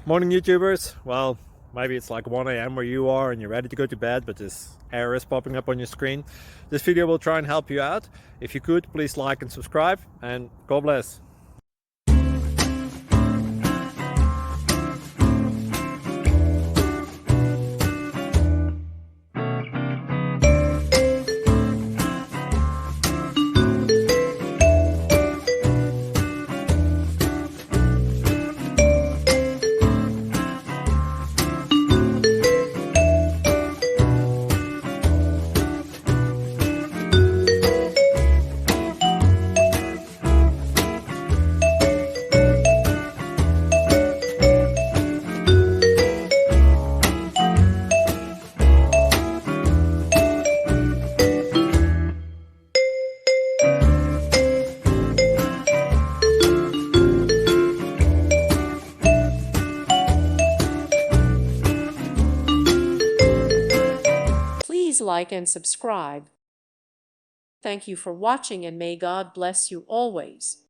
Morning YouTubers. Well, maybe it's like 1 a.m. where you are and you're ready to go to bed, but this error is popping up on your screen. This video will try and help you out. If you could, please like and subscribe, and God bless. Please like and subscribe. Thank you for watching, and may God bless you always.